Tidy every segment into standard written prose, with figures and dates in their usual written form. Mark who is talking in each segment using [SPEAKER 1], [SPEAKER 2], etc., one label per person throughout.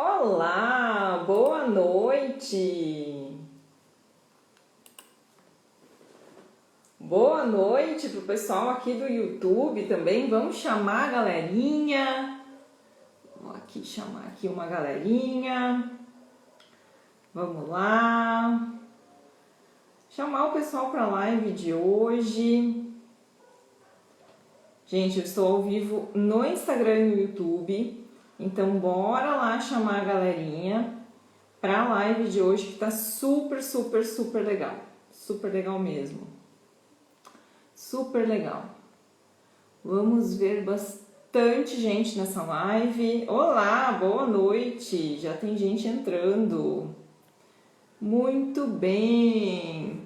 [SPEAKER 1] Olá, boa noite. Boa noite pro pessoal aqui do YouTube também. Vamos chamar a galerinha. Vou aqui chamar aqui uma galerinha. Vamos lá. Chamar o pessoal para a live de hoje. Gente, eu estou ao vivo no Instagram e no YouTube. Então, bora lá chamar a galerinha para a live de hoje, que tá super, super, super legal. Super legal mesmo. Super legal. Vamos ver bastante gente nessa live. Olá, boa noite. Já tem gente entrando. Muito bem.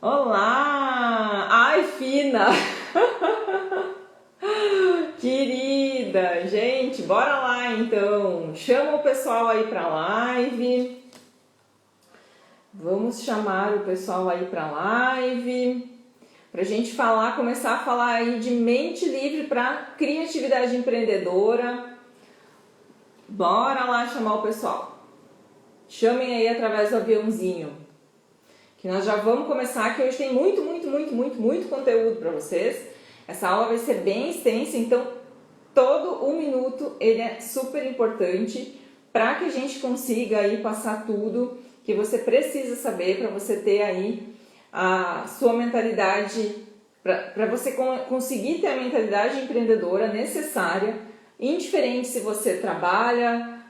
[SPEAKER 1] Olá. Ai, fina. Querida, gente, bora lá então. Chama o pessoal aí pra live. Vamos chamar o pessoal aí pra live. Pra gente falar, começar a falar aí de mente livre para criatividade empreendedora. Bora lá chamar o pessoal. Chamem aí através do aviãozinho. Que nós já vamos começar, que hoje tem muito conteúdo para vocês. Essa aula vai ser bem extensa, então todo um minuto ele é super importante para que a gente consiga aí passar tudo que você precisa saber para você ter aí a sua mentalidade, para você conseguir ter a mentalidade empreendedora necessária, indiferente se você trabalha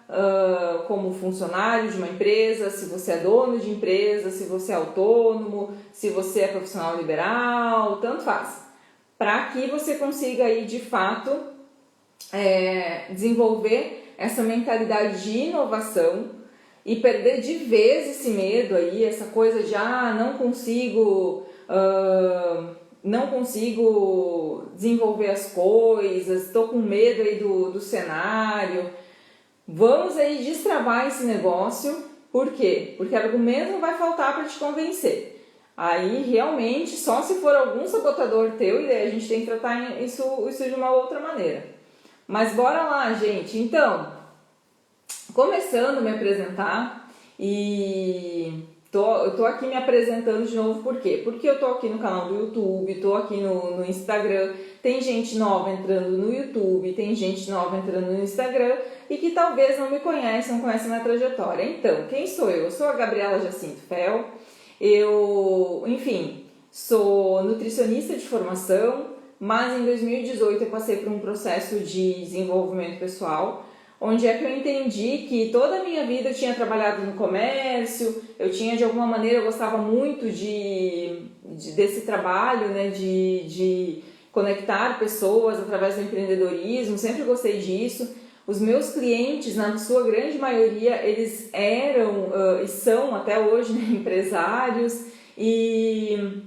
[SPEAKER 1] como funcionário de uma empresa, se você é dono de empresa, se você é autônomo, se você é profissional liberal, tanto faz. Para que você consiga aí de fato desenvolver essa mentalidade de inovação e perder de vez esse medo aí, essa coisa de não consigo desenvolver as coisas, estou com medo aí do cenário. Vamos aí destravar esse negócio. Por quê? Porque argumento não vai faltar para te convencer. Aí realmente só se for algum sabotador teu, e daí a gente tem que tratar isso de uma outra maneira. Mas bora lá, gente. Então, começando a me apresentar, e eu tô aqui me apresentando de novo, por quê? Porque eu tô aqui no canal do YouTube, tô aqui no Instagram, tem gente nova entrando no YouTube, tem gente nova entrando no Instagram e que talvez não me conhece, não conhece a minha trajetória. Então, quem sou eu? Eu sou a Gabriela Jacinto Fel, eu, enfim, sou nutricionista de formação, mas em 2018 eu passei por um processo de desenvolvimento pessoal, onde é que eu entendi que toda a minha vida eu tinha trabalhado no comércio, eu tinha de alguma maneira, eu gostava muito desse trabalho, né, de conectar pessoas através do empreendedorismo, sempre gostei disso. Os meus clientes, na sua grande maioria, eles eram e são até hoje, né, empresários e...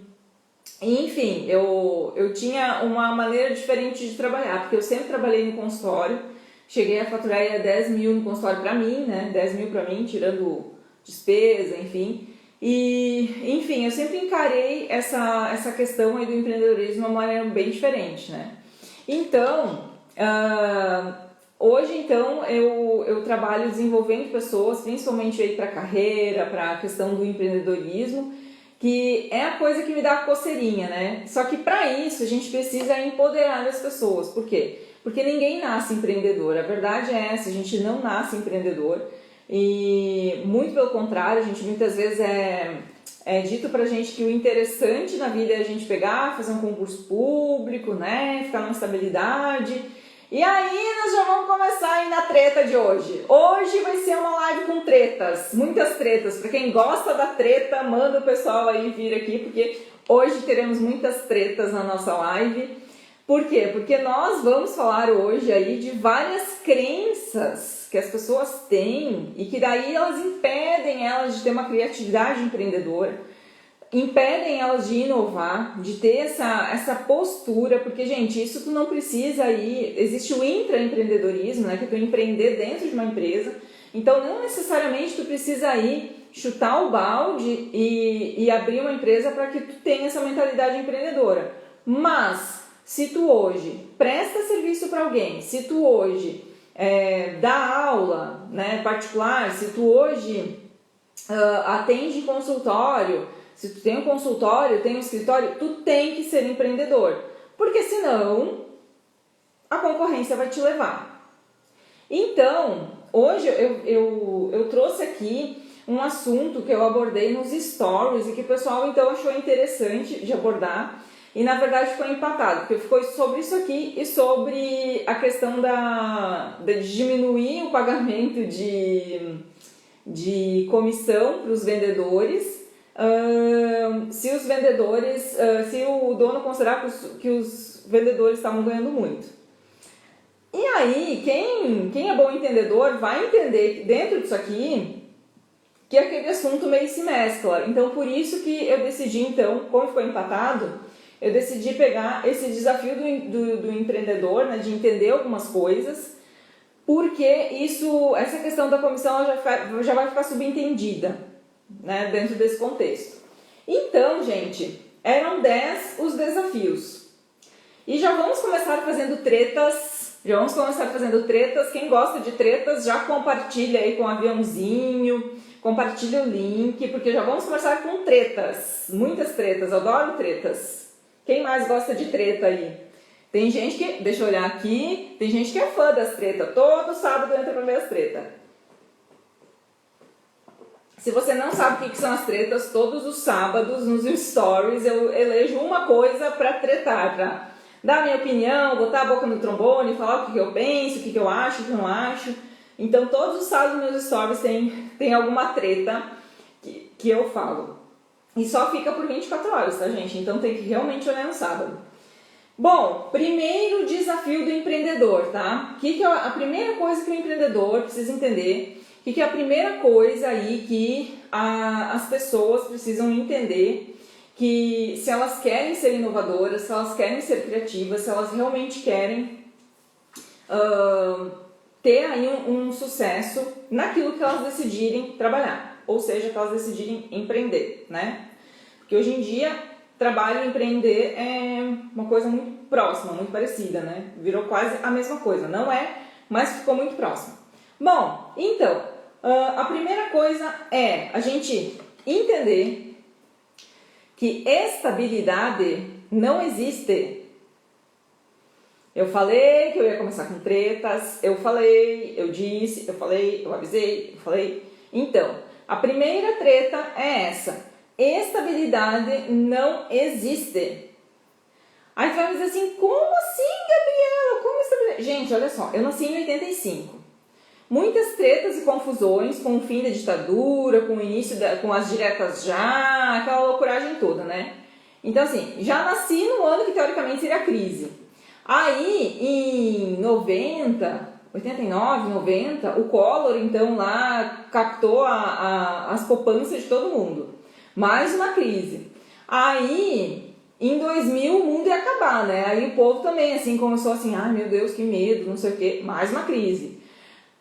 [SPEAKER 1] Enfim, eu tinha uma maneira diferente de trabalhar, porque eu sempre trabalhei no consultório, cheguei a faturar aí 10 mil no consultório para mim, né? 10 mil para mim, tirando despesa, enfim. E, enfim, eu sempre encarei essa questão aí do empreendedorismo de uma maneira bem diferente, né? Então, hoje então eu trabalho desenvolvendo pessoas, principalmente aí para carreira, para a questão do empreendedorismo, que é a coisa que me dá coceirinha, né? Só que para isso a gente precisa empoderar as pessoas. Por quê? Porque ninguém nasce empreendedor. A verdade é essa, a gente não nasce empreendedor. E muito pelo contrário, a gente muitas vezes é dito pra gente que o interessante na vida é a gente pegar, fazer um concurso público, né? Ficar numa estabilidade. E aí nós já vamos começar aí na treta de hoje. Hoje vai ser uma live com tretas, muitas tretas. Para quem gosta da treta, manda o pessoal aí vir aqui, porque hoje teremos muitas tretas na nossa live. Por quê? Porque nós vamos falar hoje aí de várias crenças que as pessoas têm e que daí elas impedem elas de ter uma criatividade empreendedora, impedem elas de inovar, de ter essa postura, porque, gente, isso tu não precisa ir, existe o intraempreendedorismo, né, que é tu empreender dentro de uma empresa, então não necessariamente tu precisa ir chutar o balde e abrir uma empresa para que tu tenha essa mentalidade empreendedora, mas se tu hoje presta serviço para alguém, se tu hoje dar aula, né, particular, se tu hoje atende consultório, se tu tem um consultório, tem um escritório, tu tem que ser empreendedor, porque senão a concorrência vai te levar. Então, hoje eu trouxe aqui um assunto que eu abordei nos stories e que o pessoal então achou interessante de abordar e na verdade ficou empatado, porque ficou sobre isso aqui e sobre a questão de diminuir o pagamento de comissão para os vendedores, se os vendedores, se o dono considerar que os vendedores estavam ganhando muito. E aí, quem é bom entendedor vai entender que dentro disso aqui que aquele assunto meio se mescla. Então, por isso que eu decidi, então, como ficou empatado, eu decidi pegar esse desafio do empreendedor, né, de entender algumas coisas, porque essa questão da comissão já vai ficar subentendida, né, dentro desse contexto. Então, gente, eram 10 os desafios. E já vamos começar fazendo tretas. Quem gosta de tretas, já compartilha aí com o aviãozinho, compartilha o link, porque já vamos começar com tretas. Muitas tretas, eu adoro tretas. Quem mais gosta de treta aí? Tem gente que, deixa eu olhar aqui, tem gente que é fã das tretas. Todo sábado entra pra ver as tretas. Se você não sabe o que são as tretas, todos os sábados nos stories eu elejo uma coisa pra tretar, pra dar a minha opinião, botar a boca no trombone, falar o que eu penso, o que eu acho, o que eu não acho. Então, todos os sábados nos meus stories tem alguma treta que eu falo. E só fica por 24 horas, tá, gente? Então, tem que realmente olhar no sábado. Bom, primeiro desafio do empreendedor, tá? Que é a primeira coisa que o empreendedor precisa entender? Que é a primeira coisa aí que as pessoas precisam entender? Que se elas querem ser inovadoras, se elas querem ser criativas, se elas realmente querem ter aí um sucesso naquilo que elas decidirem trabalhar, ou seja, que elas decidirem empreender, né? Porque hoje em dia, trabalho e empreender é uma coisa muito próxima, muito parecida, né? Virou quase a mesma coisa, não é, mas ficou muito próximo. Bom, então, a primeira coisa é a gente entender que estabilidade não existe. Eu falei que eu ia começar com tretas, eu falei, eu disse, eu falei, eu avisei, eu falei. Então, a primeira treta é essa. Estabilidade não existe. Aí você vai dizer assim, como assim, Gabriela? Como estabilidade? Gente, olha só, eu nasci em 85. Muitas tretas e confusões com o fim da ditadura, com o início com as diretas já, aquela loucuragem toda, né? Então, assim, já nasci no ano que teoricamente seria a crise. Aí, em 89, 90, o Collor, então, lá captou as poupanças de todo mundo. Mais uma crise. Aí, em 2000, o mundo ia acabar, né? Aí o povo também, assim, começou assim, ai meu Deus, que medo, não sei o quê. Mais uma crise.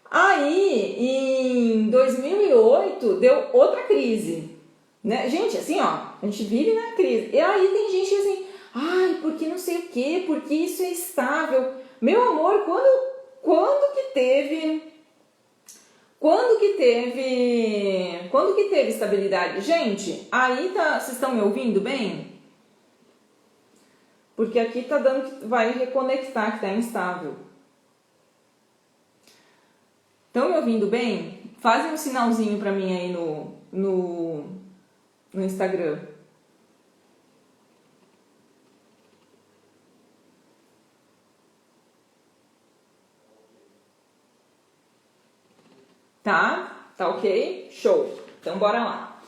[SPEAKER 1] Aí, em 2008, deu outra crise, né? Gente, assim, ó, a gente vive na crise. E aí tem gente assim, ai, porque não sei o quê, porque isso é estável. Meu amor, quando que teve estabilidade? Gente, aí tá, vocês estão me ouvindo bem? Porque aqui tá dando que vai reconectar, que tá instável. Estão me ouvindo bem? Fazem um sinalzinho pra mim aí no Instagram. Tá? Tá ok? Show. Então bora lá.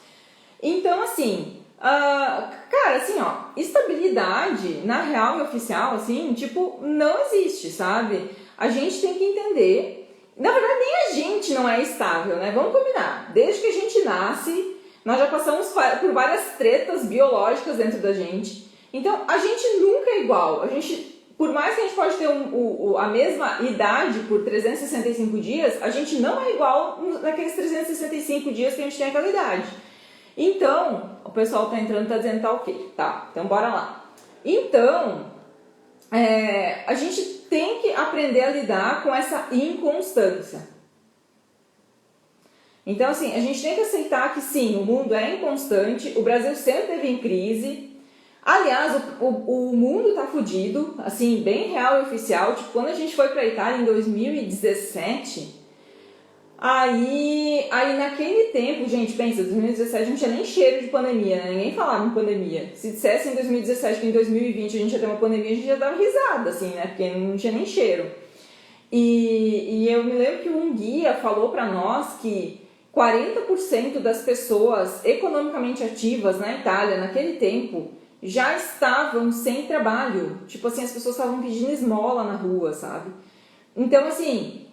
[SPEAKER 1] Então assim, cara, assim ó, estabilidade na real e oficial, assim, tipo, não existe, sabe? A gente tem que entender. Na verdade, nem a gente não é estável, né? Vamos combinar. Desde que a gente nasce, nós já passamos por várias tretas biológicas dentro da gente. Então, a gente nunca é igual. A gente, por mais que a gente pode ter a mesma idade por 365 dias, a gente não é igual naqueles 365 dias que a gente tem aquela idade. Então, o pessoal tá entrando, tá dizendo tá ok. Tá, então bora lá. Então, a gente tem que aprender a lidar com essa inconstância. Então, assim, a gente tem que aceitar que sim, o mundo é inconstante, o Brasil sempre teve em crise. Aliás, o mundo tá fudido, assim, bem real e oficial. Tipo, quando a gente foi pra Itália em 2017, aí naquele tempo, gente, pensa, 2017 não tinha nem cheiro de pandemia, né? Ninguém falava em pandemia. Se dissesse em 2017 que em 2020 a gente ia ter uma pandemia, a gente já dava risada, assim, né? Porque não tinha nem cheiro. E eu me lembro que um guia falou pra nós que 40% das pessoas economicamente ativas na Itália, naquele tempo, já estavam sem trabalho. Tipo assim, as pessoas estavam pedindo esmola na rua, sabe? Então, assim,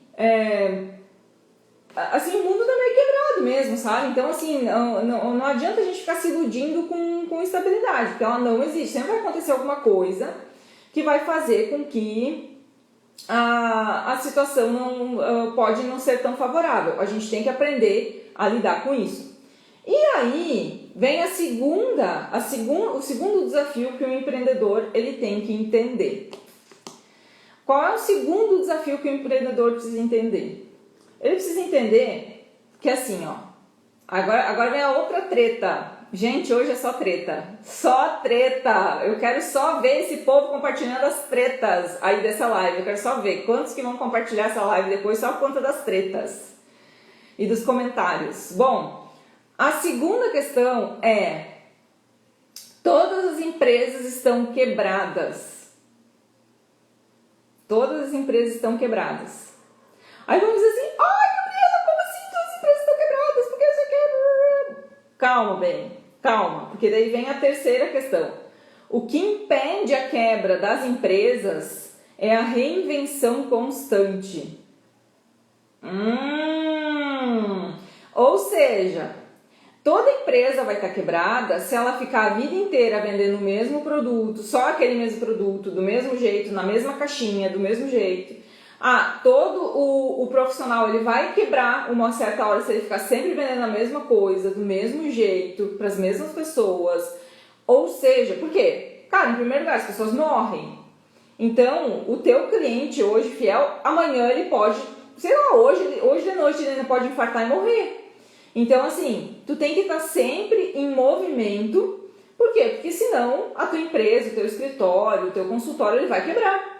[SPEAKER 1] o mundo tá meio quebrado mesmo, sabe? Então, assim, não adianta a gente ficar se iludindo com estabilidade, porque ela não existe. Sempre vai acontecer alguma coisa que vai fazer com que a situação pode não ser tão favorável. A gente tem que aprender a lidar com isso. E aí vem o segundo desafio que o empreendedor ele tem que entender. Qual é o segundo desafio que o empreendedor precisa entender? Ele precisa entender que assim, ó, agora vem a outra treta. Gente, hoje é só treta. Só treta. Eu quero só ver esse povo compartilhando as tretas aí dessa live. Eu quero só ver quantos que vão compartilhar essa live depois só por conta das tretas e dos comentários. Bom, a segunda questão é: todas as empresas estão quebradas. Todas as empresas estão quebradas. Aí vamos dizer assim: ai, Gabriela, como assim todas as empresas estão quebradas? Porque isso aqui é... Calma, bem, calma, porque daí vem a terceira questão. O que impede a quebra das empresas é a reinvenção constante. Ou seja, toda empresa vai estar quebrada se ela ficar a vida inteira vendendo o mesmo produto, só aquele mesmo produto, do mesmo jeito, na mesma caixinha, do mesmo jeito. Todo o profissional ele vai quebrar uma certa hora se ele ficar sempre vendendo a mesma coisa, do mesmo jeito, para as mesmas pessoas. Ou seja, por quê? Cara, em primeiro lugar, as pessoas morrem. Então, o teu cliente hoje fiel, amanhã ele pode, sei lá, hoje de noite ele ainda pode infartar e morrer. Então, assim, tu tem que estar sempre em movimento. Por quê? Porque senão a tua empresa, o teu escritório, o teu consultório, ele vai quebrar.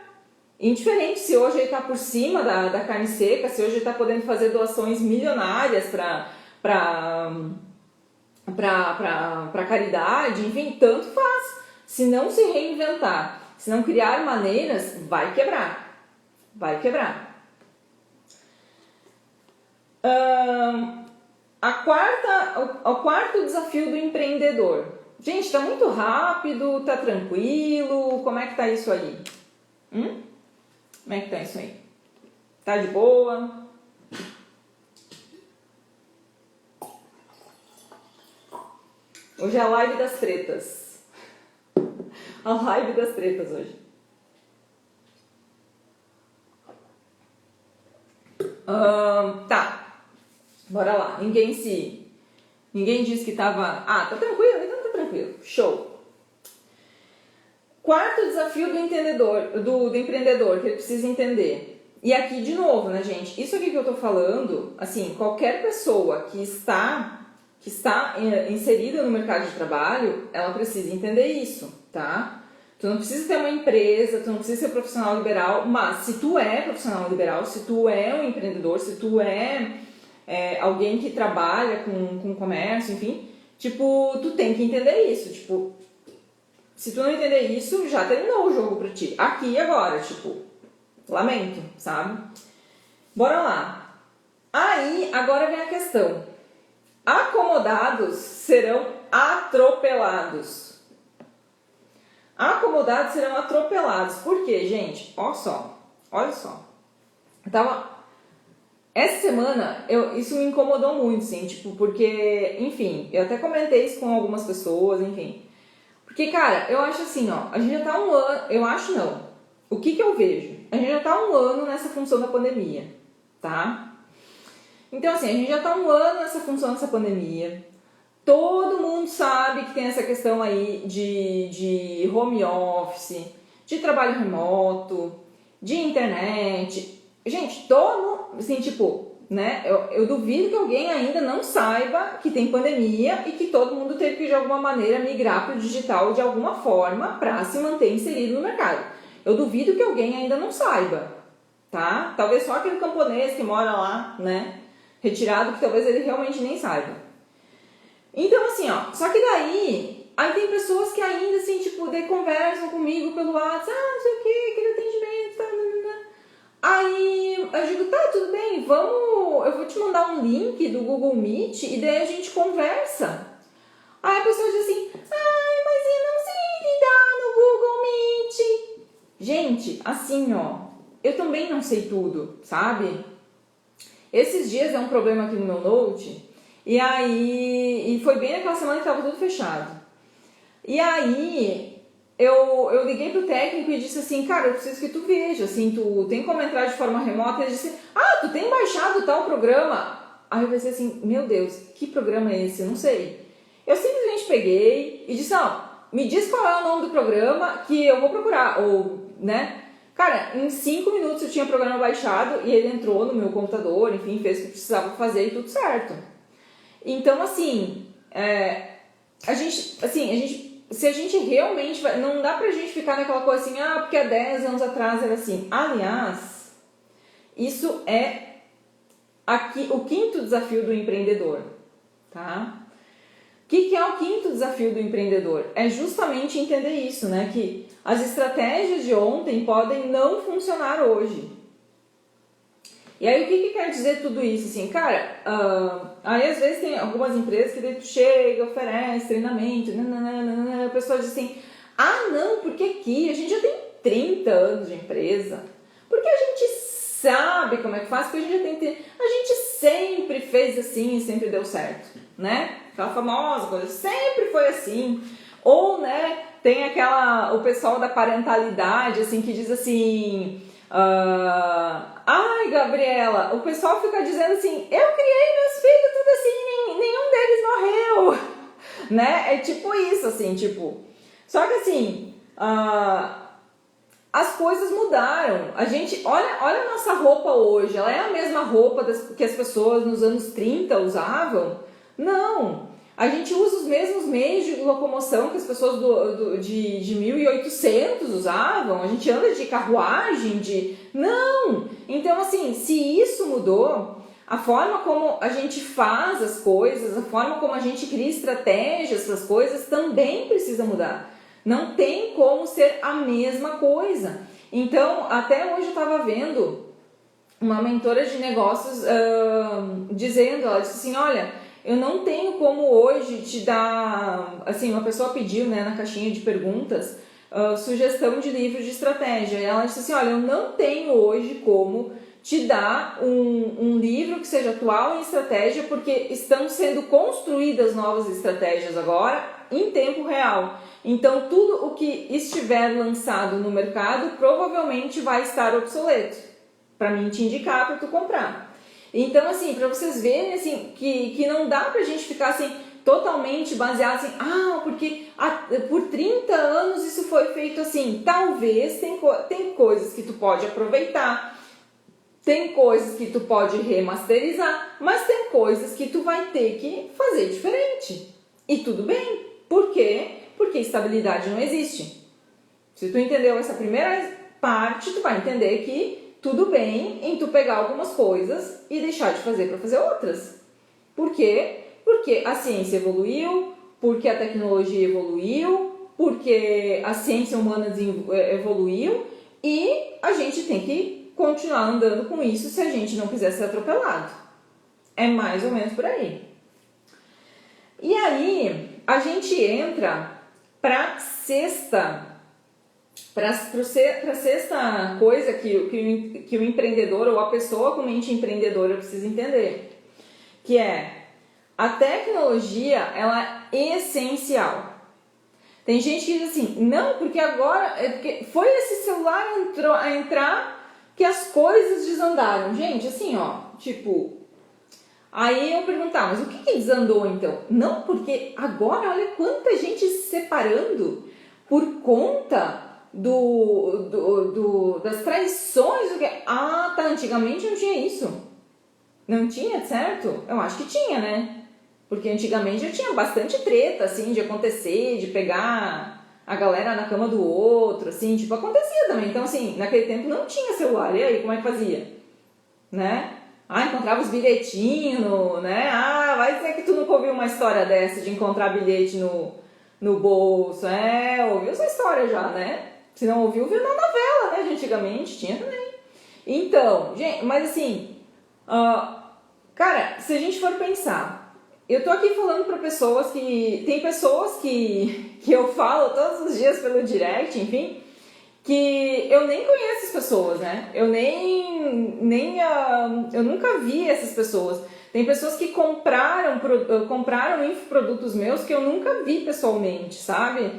[SPEAKER 1] Indiferente se hoje ele está por cima da carne seca, se hoje ele está podendo fazer doações milionárias para caridade, enfim, tanto faz. Se não se reinventar, se não criar maneiras, vai quebrar. Vai quebrar. O quarto desafio do empreendedor. Gente, está muito rápido, tá tranquilo, como é que tá isso aí? Como é que tá isso aí? Tá de boa? Hoje é a live das tretas. A live das tretas hoje. Tá. Bora lá. Ninguém disse que tava... tá tranquilo? Então tá tranquilo. Show. Quarto desafio do empreendedor, que ele precisa entender. E aqui, de novo, né, gente? Isso aqui que eu tô falando, assim, qualquer pessoa que está inserida no mercado de trabalho, ela precisa entender isso, tá? Tu não precisa ter uma empresa, tu não precisa ser profissional liberal, mas se tu é profissional liberal, se tu é um empreendedor, se tu é alguém que trabalha com comércio, enfim, tipo, tu tem que entender isso, tipo... Se tu não entender isso, já terminou o jogo pra ti. Aqui e agora, tipo, lamento, sabe? Bora lá. Aí, agora vem a questão. Acomodados serão atropelados. Acomodados serão atropelados. Por quê, gente? Olha só. Essa semana, isso me incomodou muito, sim, tipo, porque, enfim, eu até comentei isso com algumas pessoas, enfim... Porque, cara, eu acho assim, ó, a gente já tá um ano, eu acho não, o que eu vejo? A gente já tá um ano nessa função da pandemia, tá? Então, assim, a gente já tá um ano nessa função dessa pandemia, todo mundo sabe que tem essa questão aí de home office, de trabalho remoto, de internet. Gente, todo, assim, tipo, né? Eu duvido que alguém ainda não saiba que tem pandemia e que todo mundo teve que de alguma maneira migrar para o digital de alguma forma para se manter inserido no mercado. Eu duvido que alguém ainda não saiba, tá? Talvez só aquele camponês que mora lá, né? Retirado, que talvez ele realmente nem saiba. Então, assim, ó, só que daí tem pessoas que ainda, assim, tipo, conversam comigo pelo WhatsApp, não sei o que, aquele atendimento, tá. Aí eu digo, tá, tudo bem, eu vou te mandar um link do Google Meet e daí a gente conversa. Aí a pessoa diz assim, ai, mas eu não sei lidar no Google Meet. Gente, assim, ó, eu também não sei tudo, sabe? Esses dias é um problema aqui no meu Note, e foi bem naquela semana que tava tudo fechado. E aí eu liguei pro técnico e disse assim, cara, eu preciso que tu veja, assim, tu tem como entrar de forma remota? Ele disse, tu tem baixado tal programa? Aí eu pensei assim, meu Deus, que programa é esse? Eu não sei. Eu simplesmente peguei e disse, me diz qual é o nome do programa que eu vou procurar, ou, né? Cara, em 5 minutos eu tinha o programa baixado e ele entrou no meu computador, enfim, fez o que precisava fazer e tudo certo. Então, assim, se a gente realmente não dá pra gente ficar naquela coisa assim, porque há 10 anos atrás era assim. Aliás, isso é aqui o quinto desafio do empreendedor, tá? O que é o quinto desafio do empreendedor? É justamente entender isso, né? Que as estratégias de ontem podem não funcionar hoje. E aí, o que quer dizer tudo isso? Assim, cara, aí às vezes tem algumas empresas que daí tu chega, oferece treinamento, a pessoa diz assim, não, porque aqui a gente já tem 30 anos de empresa, porque a gente sabe como é que faz, porque a gente sempre fez assim e sempre deu certo, né? Aquela famosa coisa, sempre foi assim. Ou, né, tem o pessoal da parentalidade, assim, que diz assim... ai, Gabriela, o pessoal fica dizendo assim, eu criei meus filhos tudo assim, nenhum deles morreu, né? É tipo isso, assim, tipo... Só que assim, as coisas mudaram. A gente, olha a nossa roupa hoje, ela é a mesma roupa que as pessoas nos anos 30 usavam? Não! A gente usa os mesmos meios de locomoção que as pessoas de 1800 usavam. A gente anda de carruagem, Não! Então, assim, se isso mudou, a forma como a gente faz as coisas, a forma como a gente cria estratégias para as coisas também precisa mudar. Não tem como ser a mesma coisa. Então, até hoje eu estava vendo uma mentora de negócios dizendo, ela disse assim, olha... Eu não tenho como hoje te dar, assim, uma pessoa pediu, né, na caixinha de perguntas, sugestão de livro de estratégia. E ela disse assim, olha, eu não tenho hoje como te dar um livro que seja atual em estratégia, porque estão sendo construídas novas estratégias agora em tempo real. Então, tudo o que estiver lançado no mercado provavelmente vai estar obsoleto, para mim te indicar para tu comprar. Então, assim, para vocês verem, assim, que não dá pra gente ficar, assim, totalmente baseado, assim, porque por 30 anos isso foi feito assim. Talvez tem coisas que tu pode aproveitar, tem coisas que tu pode remasterizar, mas tem coisas que tu vai ter que fazer diferente. E tudo bem. Por quê? Porque estabilidade não existe. Se tu entendeu essa primeira parte, tu vai entender que tudo bem em tu pegar algumas coisas e deixar de fazer para fazer outras. Por quê? Porque a ciência evoluiu, porque a tecnologia evoluiu, porque a ciência humana evoluiu e a gente tem que continuar andando com isso se a gente não quiser ser atropelado. É mais ou menos por aí. E aí, a gente entra para sexta coisa que o empreendedor ou a pessoa com mente empreendedora precisa entender, que é a tecnologia, ela é essencial. Tem gente que diz assim, não, porque agora porque foi esse celular a entrar que as coisas desandaram. Gente, assim, tipo, aí eu perguntar, mas o que desandou então? Não, porque agora olha quanta gente se separando por conta das traições, ah, tá, antigamente não tinha isso. Não tinha, certo? Eu acho que tinha, né? Porque antigamente já tinha bastante treta, assim, de acontecer, de pegar a galera na cama do outro, assim, tipo, acontecia também. Então, assim, naquele tempo não tinha celular, e aí, como é que fazia? Né? Ah, encontrava os bilhetinhos, né? Ah, vai dizer que tu nunca ouviu uma história dessa de encontrar bilhete no bolso. Ouviu essa história já, né? Se não ouviu, viu na novela, né? De antigamente, tinha também. Então, gente, mas assim, cara, se a gente for pensar, eu tô aqui falando pra pessoas que... Tem pessoas que eu falo todos os dias pelo direct, enfim, que eu nem conheço as pessoas, né? Eu nunca vi essas pessoas. Tem pessoas que compraram infoprodutos meus que eu nunca vi pessoalmente, sabe?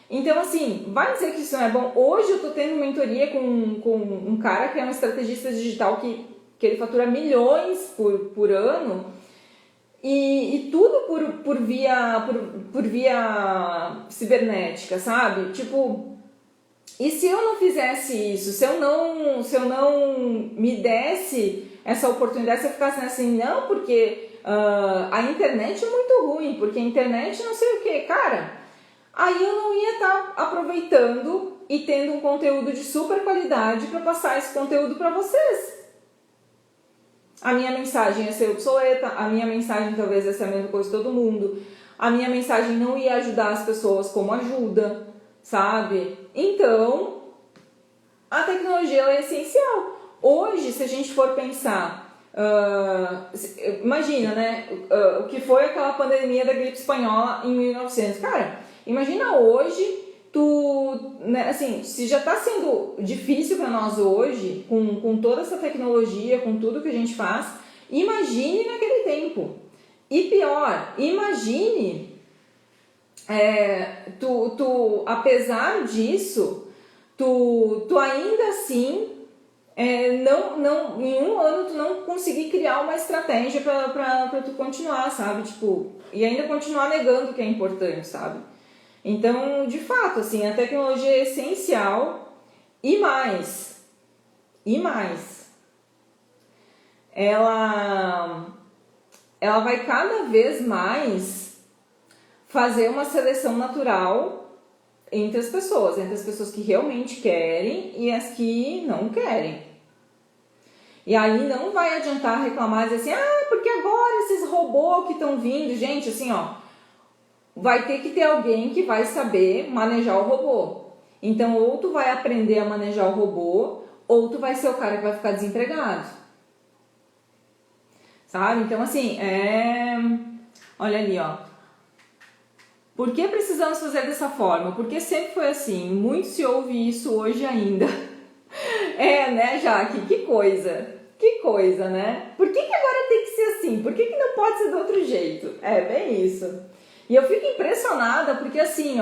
[SPEAKER 1] Então, assim, vai dizer que isso não é bom. Hoje eu tô tendo mentoria com um cara que é um estrategista digital que ele fatura milhões por ano e tudo por via cibernética, sabe? Tipo... E se eu não fizesse isso, se eu não me desse essa oportunidade, se eu ficasse assim, não, porque a internet é muito ruim, porque a internet não sei o que, cara, aí eu não ia estar aproveitando e tendo um conteúdo de super qualidade para passar esse conteúdo para vocês. A minha mensagem ia ser obsoleta, a minha mensagem talvez ia ser a mesma coisa de todo mundo, a minha mensagem não ia ajudar as pessoas como ajuda, sabe? Então, a tecnologia ela é essencial. Hoje, se a gente for pensar, imagina, né, o que foi aquela pandemia da gripe espanhola em 1900. Cara, imagina hoje, né, assim, se já está sendo difícil para nós hoje, com toda essa tecnologia, com tudo que a gente faz, imagine naquele tempo. E pior, imagine... apesar disso, tu ainda assim, em um ano tu não conseguir criar uma estratégia pra tu continuar, sabe? Tipo, e ainda continuar negando que é importante, sabe? Então, de fato, assim, a tecnologia é essencial e mais, ela vai cada vez mais fazer uma seleção natural entre as pessoas que realmente querem e as que não querem. E aí não vai adiantar reclamar e dizer assim, porque agora esses robôs que estão vindo, gente, assim, vai ter que ter alguém que vai saber manejar o robô. Então, ou tu vai aprender a manejar o robô, ou tu vai ser o cara que vai ficar desempregado. Sabe? Então, assim, olha ali, Por que precisamos fazer dessa forma? Porque sempre foi assim, muito se ouve isso hoje ainda. Né, Jaque? Que coisa, né? Por que agora tem que ser assim? Por que não pode ser de outro jeito? É bem isso. E eu fico impressionada porque assim,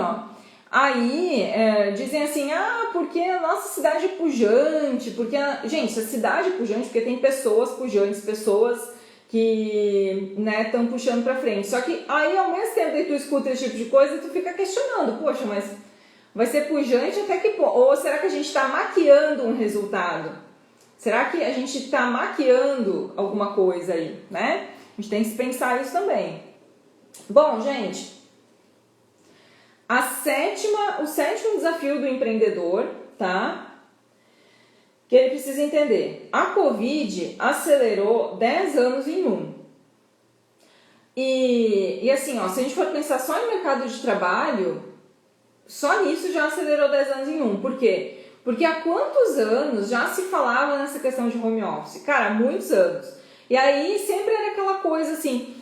[SPEAKER 1] aí dizem assim, porque a nossa cidade é pujante, porque... Gente, a cidade é pujante porque tem pessoas pujantes, pessoas... que, né, estão puxando pra frente. Só que aí, ao mesmo tempo que tu escuta esse tipo de coisa, tu fica questionando, poxa, mas vai ser pujante até que ponto? Ou será que a gente está maquiando um resultado? Será que a gente está maquiando alguma coisa aí, né? A gente tem que pensar isso também. Bom, gente, o sétimo desafio do empreendedor, tá? Que ele precisa entender. A Covid acelerou 10 anos em um. E assim, se a gente for pensar só em mercado de trabalho, só nisso já acelerou 10 anos em um. Por quê? Porque há quantos anos já se falava nessa questão de home office? Cara, muitos anos. E aí sempre era aquela coisa assim,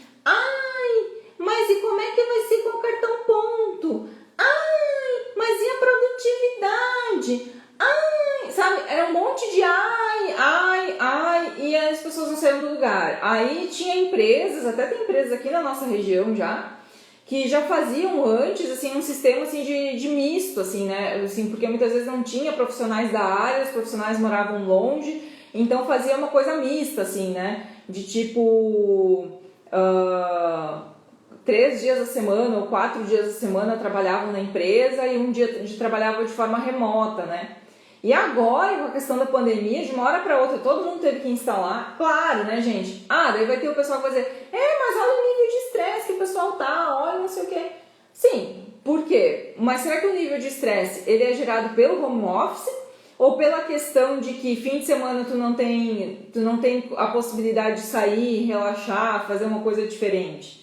[SPEAKER 1] mas e como é que vai ser com o cartão ponto? Mas e a produtividade? Sabe, era um monte de e as pessoas não saíam do lugar. Aí tinha empresas, até tem empresas aqui na nossa região já, que já faziam antes, assim, um sistema, assim, de misto, assim, né, assim, porque muitas vezes não tinha profissionais da área, os profissionais moravam longe, então fazia uma coisa mista, assim, né, de tipo, 3 dias da semana ou 4 dias da semana trabalhavam na empresa e um dia trabalhava de forma remota, né? E agora, com a questão da pandemia, de uma hora para outra, todo mundo teve que instalar. Claro, né, gente? Daí vai ter o pessoal que vai dizer, mas olha o nível de estresse que o pessoal tá, olha não sei o quê. Sim, por quê? Mas será que o nível de estresse, ele é gerado pelo home office ou pela questão de que fim de semana tu não tem a possibilidade de sair, relaxar, fazer uma coisa diferente?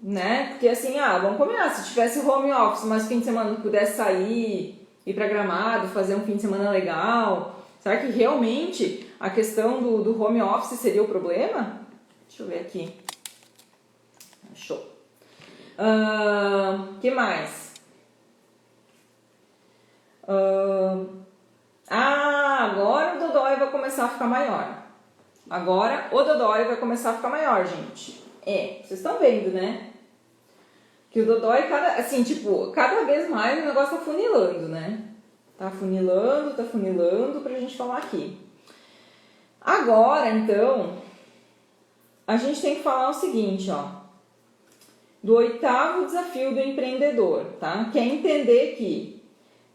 [SPEAKER 1] Né? Porque assim, vamos combinar, se tivesse home office, mas fim de semana tu pudesse sair, ir para Gramado, fazer um fim de semana legal, será que realmente a questão do home office seria o problema? Deixa eu ver aqui. Show. Que mais? Agora o dodói vai começar a ficar maior. Agora o dodói vai começar a ficar maior, gente. Vocês estão vendo, né? Que o dodói, cada vez mais o negócio tá funilando, né? Tá funilando pra gente falar aqui. Agora, então, a gente tem que falar o seguinte, do 8º desafio do empreendedor, tá? Que é entender que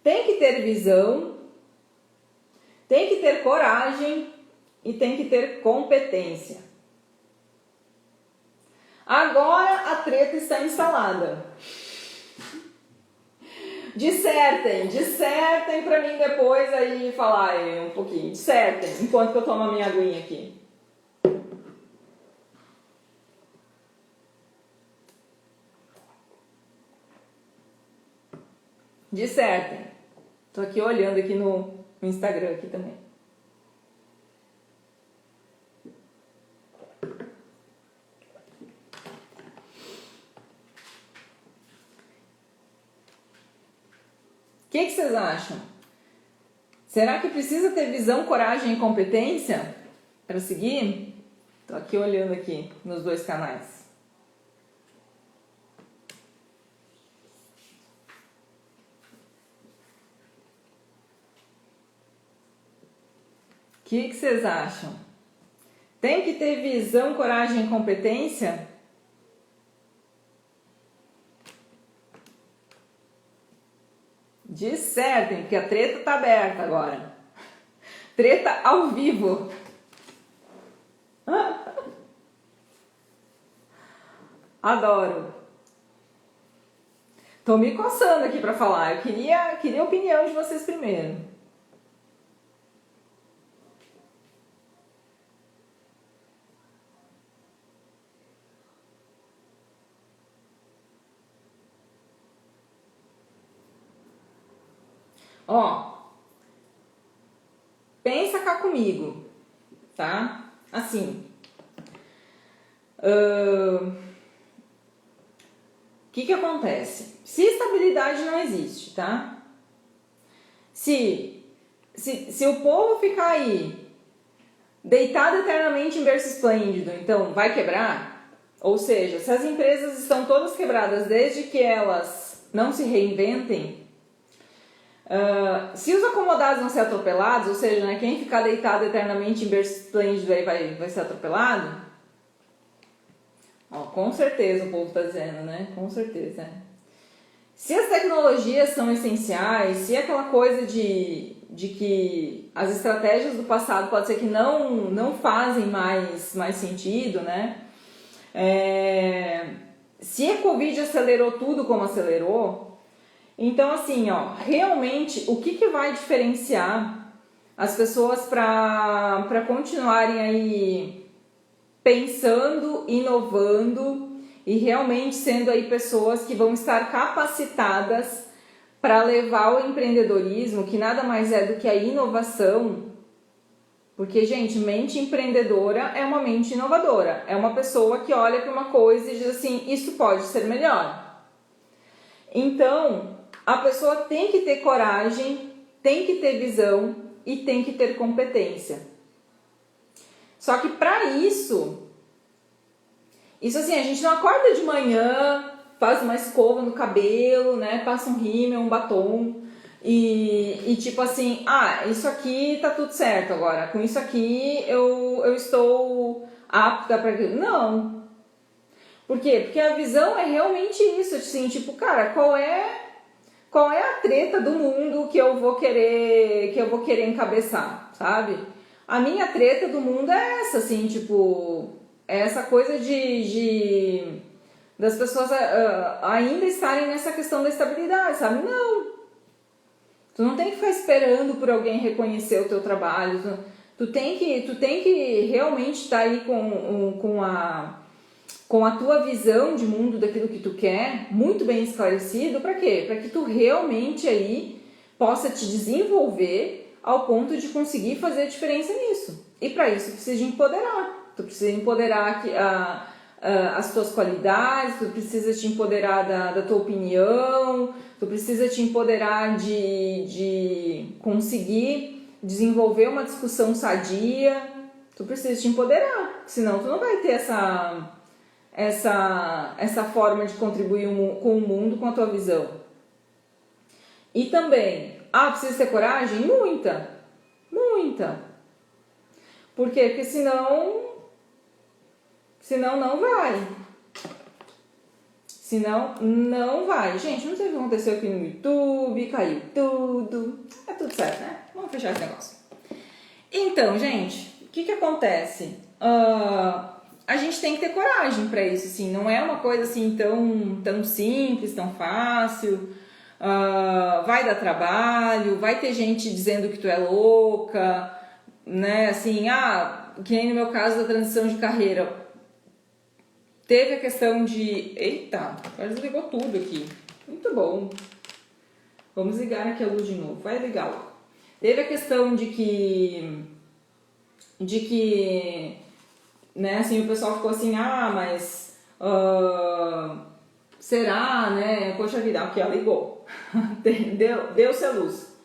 [SPEAKER 1] tem que ter visão, tem que ter coragem e tem que ter competência. Agora a treta está instalada. Dissertem pra mim depois aí falar um pouquinho. Dissertem, enquanto que eu tomo a minha aguinha aqui. Dissertem. Tô aqui olhando aqui no Instagram aqui também. O que vocês acham? Será que precisa ter visão, coragem e competência para seguir? Tô aqui olhando aqui nos 2 canais. O que vocês acham? Tem que ter visão, coragem e competência? Dissertem, porque a treta tá aberta agora. Treta ao vivo. Adoro. Tô me coçando aqui para falar. Eu queria a opinião de vocês primeiro. Pensa cá comigo, tá? Assim, o que acontece? Se estabilidade não existe, tá? Se o povo ficar aí deitado eternamente em berço esplêndido, então vai quebrar? Ou seja, se as empresas estão todas quebradas desde que elas não se reinventem, se os acomodados vão ser atropelados, ou seja, né, quem ficar deitado eternamente em berço esplêndido aí vai ser atropelado? Com certeza o povo está dizendo, né? Com certeza. Se as tecnologias são essenciais, se aquela coisa de que as estratégias do passado pode ser que não fazem mais sentido, né? Se a Covid acelerou tudo como acelerou, então assim, realmente o que vai diferenciar as pessoas para continuarem aí pensando, inovando e realmente sendo aí pessoas que vão estar capacitadas para levar o empreendedorismo, que nada mais é do que a inovação, porque, gente, mente empreendedora é uma mente inovadora, é uma pessoa que olha para uma coisa e diz assim, isso pode ser melhor. Então, a pessoa tem que ter coragem, tem que ter visão e tem que ter competência. Só que para isso assim, a gente não acorda de manhã, faz uma escova no cabelo, né, passa um rímel, um batom e tipo assim, isso aqui tá tudo certo agora, com isso aqui eu estou apta para... Não. Por quê? Porque a visão é realmente isso, assim, tipo, cara, qual é a treta do mundo que eu vou querer encabeçar, sabe? A minha treta do mundo é essa, assim, tipo, é essa coisa das pessoas ainda estarem nessa questão da estabilidade, sabe? Não, tu não tem que ficar esperando por alguém reconhecer o teu trabalho, tu tem que realmente estar aí com a tua visão de mundo daquilo que tu quer, muito bem esclarecido, para quê? Para que tu realmente aí possa te desenvolver ao ponto de conseguir fazer a diferença nisso. E para isso tu precisa de empoderar. Tu precisa empoderar as tuas qualidades, tu precisa te empoderar da tua opinião, tu precisa te empoderar de conseguir desenvolver uma discussão sadia. Tu precisa te empoderar, senão tu não vai ter essa forma de contribuir com o mundo, com a tua visão. E também, precisa ter coragem? Muita. Por quê? Porque senão não vai. Senão não vai. Gente, não sei o que aconteceu aqui no YouTube, caiu tudo. É tudo certo, né? Vamos fechar esse negócio. Então, gente, o que acontece? A gente tem que ter coragem para isso, assim, não é uma coisa assim tão simples, tão fácil, vai dar trabalho, vai ter gente dizendo que tu é louca, né, assim, que nem no meu caso da transição de carreira, teve a questão de, eita, quase desligou tudo aqui, muito bom, vamos ligar aqui a luz de novo, vai ligar lá, teve a questão de que né, assim, o pessoal ficou assim, mas será, né, poxa vida, aqui ela ligou, deu-se a luz.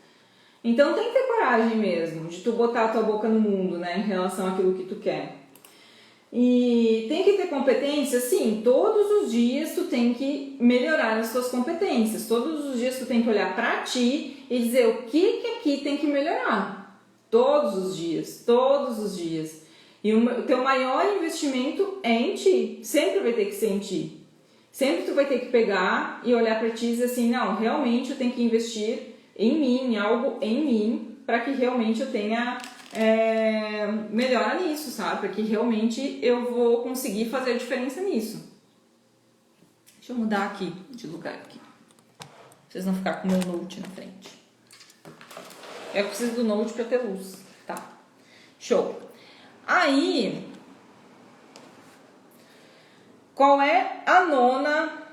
[SPEAKER 1] Então tem que ter coragem mesmo, de tu botar a tua boca no mundo, né, em relação àquilo que tu quer. E tem que ter competência, sim, todos os dias tu tem que melhorar as tuas competências, todos os dias tu tem que olhar pra ti e dizer o que aqui tem que melhorar, todos os dias. E o teu maior investimento é em ti, sempre vai ter que ser em ti. Sempre tu vai ter que pegar e olhar para ti e dizer assim, não, realmente eu tenho que investir em mim, em algo em mim, para que realmente eu tenha melhora nisso, sabe? Para que realmente eu vou conseguir fazer a diferença nisso. Deixa eu mudar aqui de lugar aqui. Pra vocês não ficar com o meu note na frente. Eu preciso do note para ter luz, tá? Show! Aí, qual é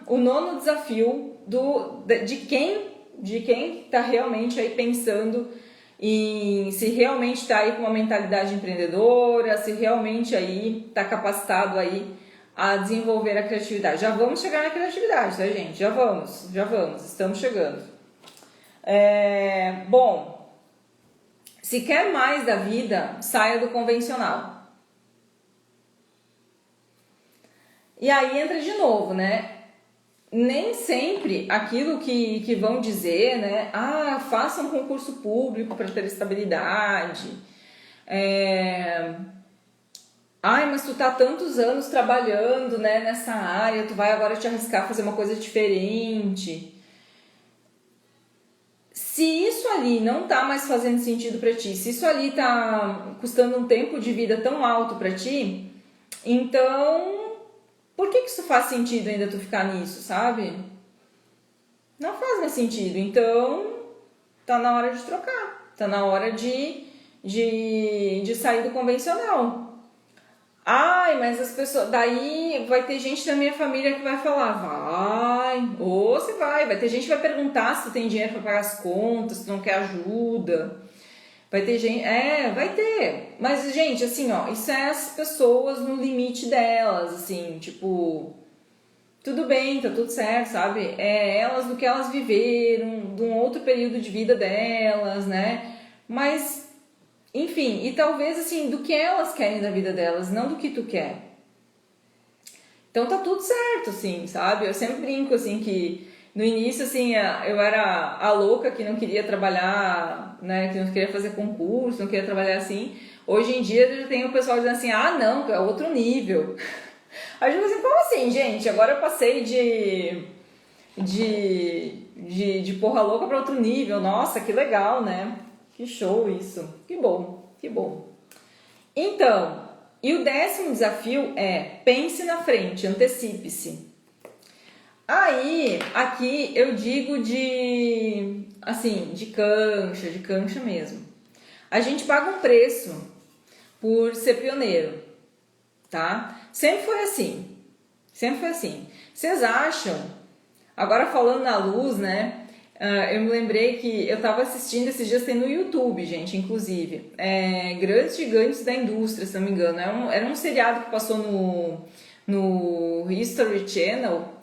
[SPEAKER 1] o nono desafio de quem está realmente aí pensando em se realmente está aí com uma mentalidade empreendedora, se realmente aí está capacitado aí a desenvolver a criatividade. Já vamos chegar na criatividade, tá, gente? Já vamos, estamos chegando. Bom, se quer mais da vida, saia do convencional. E aí entra de novo, né? Nem sempre aquilo que vão dizer, né? Faça um concurso público para ter estabilidade. Mas tu tá há tantos anos trabalhando, né, nessa área, tu vai agora te arriscar a fazer uma coisa diferente. Se isso ali não tá mais fazendo sentido para ti, se isso ali tá custando um tempo de vida tão alto para ti, então por que isso faz sentido ainda tu ficar nisso, sabe? Não faz mais sentido, então tá na hora de trocar, tá na hora de sair do convencional. Mas as pessoas, daí vai ter gente da minha família que vai falar, você vai ter gente que vai perguntar se tu tem dinheiro para pagar as contas, se tu não quer ajuda, vai ter gente, vai ter, mas gente, assim, isso é as pessoas no limite delas, assim, tipo, tudo bem, tá tudo certo, sabe, elas do que elas viveram, de um outro período de vida delas, né, mas enfim, e talvez assim, do que elas querem da vida delas, não do que tu quer. Então tá tudo certo, assim, sabe? Eu sempre brinco, assim, que no início, assim, eu era a louca que não queria trabalhar, né? Que não queria fazer concurso, não queria trabalhar assim. Hoje em dia eu já tenho o pessoal dizendo assim, não, é outro nível. Aí eu assim, como assim, gente? Agora eu passei de porra louca para outro nível. Nossa, que legal, né? Que show isso. Que bom, que bom. Então, e o 10º desafio é pense na frente, antecipe-se. Aí, aqui eu digo de cancha mesmo. A gente paga um preço por ser pioneiro, tá? Sempre foi assim. Vocês acham, agora falando na luz, né? Eu me lembrei que eu tava assistindo esses dias, tem no YouTube, gente, inclusive. Grandes Gigantes da Indústria, se não me engano. Era um seriado que passou no History Channel,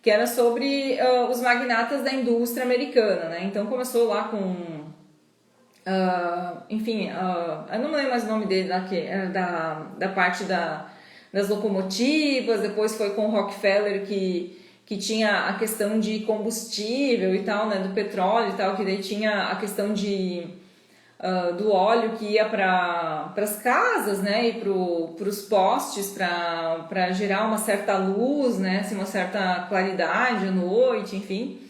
[SPEAKER 1] que era sobre os magnatas da indústria americana, né? Então começou lá com, eu não me lembro mais o nome dele, da parte das locomotivas, depois foi com o Rockefeller que tinha a questão de combustível e tal, né? Do petróleo e tal, que daí tinha a questão do óleo que ia para as casas, né, e para os postes para gerar uma certa luz, né, assim, uma certa claridade à noite, enfim.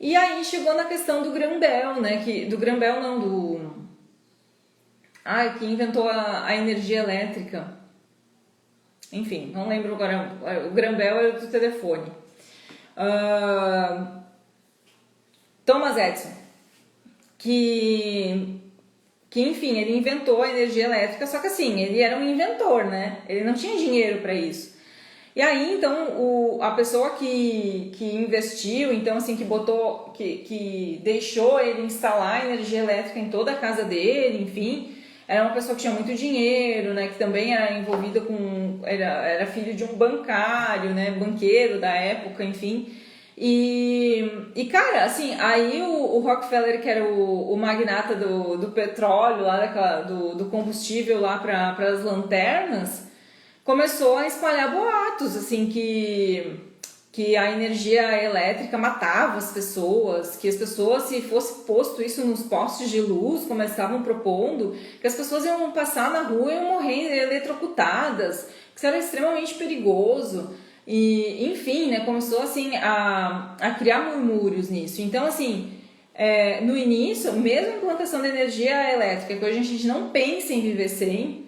[SPEAKER 1] E aí chegou na questão do Graham-Bell, né, do Graham-Bell não, que inventou a energia elétrica. Enfim, não lembro agora, o Graham-Bell era do telefone. Thomas Edison, que enfim, ele inventou a energia elétrica, só que assim, ele era um inventor, né? Ele não tinha dinheiro para isso. E aí, então, a pessoa que investiu, então assim, que deixou ele instalar a energia elétrica em toda a casa dele, enfim, era uma pessoa que tinha muito dinheiro, né? Que também era envolvida era filho de um bancário, né? Banqueiro da época, enfim. E cara, assim, aí o Rockefeller, que era o magnata do petróleo, lá do combustível lá para as lanternas, começou a espalhar boatos, assim, que a energia elétrica matava as pessoas, que as pessoas, se fosse posto isso nos postes de luz, como eles estavam propondo, que as pessoas iam passar na rua e iam morrer eletrocutadas, que isso era extremamente perigoso. E, enfim, né, começou assim a criar murmúrios nisso. Então, assim, no início, mesmo a implantação da energia elétrica, que hoje a gente não pensa em viver sem,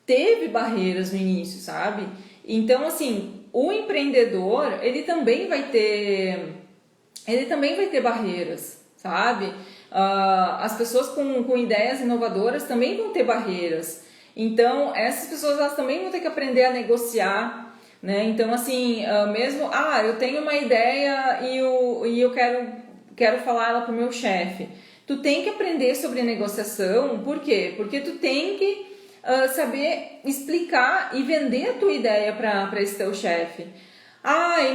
[SPEAKER 1] teve barreiras no início, sabe? Então, assim, o empreendedor, ele também vai ter barreiras, sabe? As pessoas com ideias inovadoras também vão ter barreiras. Então, essas pessoas, elas também vão ter que aprender a negociar, né? Então, assim, mesmo, eu tenho uma ideia e eu quero falar ela pro meu chefe. Tu tem que aprender sobre negociação, por quê? Porque tu tem que saber explicar e vender a tua ideia para esse teu chefe.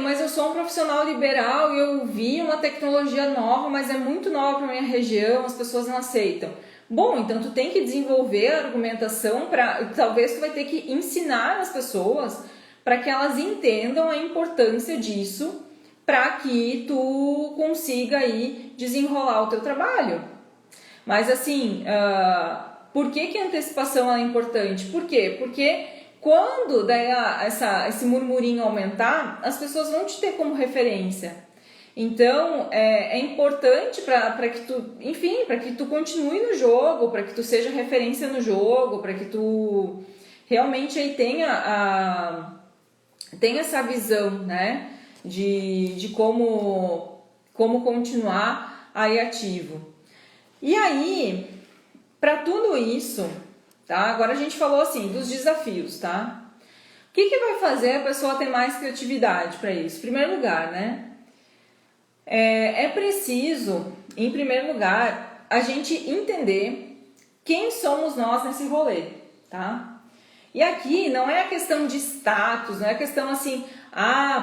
[SPEAKER 1] Mas eu sou um profissional liberal e eu vi uma tecnologia nova, mas é muito nova para minha região, as pessoas não aceitam. Bom, então tu tem que desenvolver a argumentação talvez tu vai ter que ensinar as pessoas para que elas entendam a importância disso, para que tu consiga aí desenrolar o teu trabalho. Mas assim, por que a antecipação é importante? Por quê? Porque quando daí esse murmurinho aumentar, as pessoas vão te ter como referência. Então, é importante para que tu, enfim, para que tu continue no jogo, para que tu seja referência no jogo, para que tu realmente aí tenha essa visão, né, de como continuar aí ativo. E aí, para tudo isso, tá? Agora a gente falou assim dos desafios, tá? O que vai fazer a pessoa ter mais criatividade para isso? Em primeiro lugar, né? É preciso, em primeiro lugar, a gente entender quem somos nós nesse rolê, tá? E aqui não é a questão de status, não é a questão assim,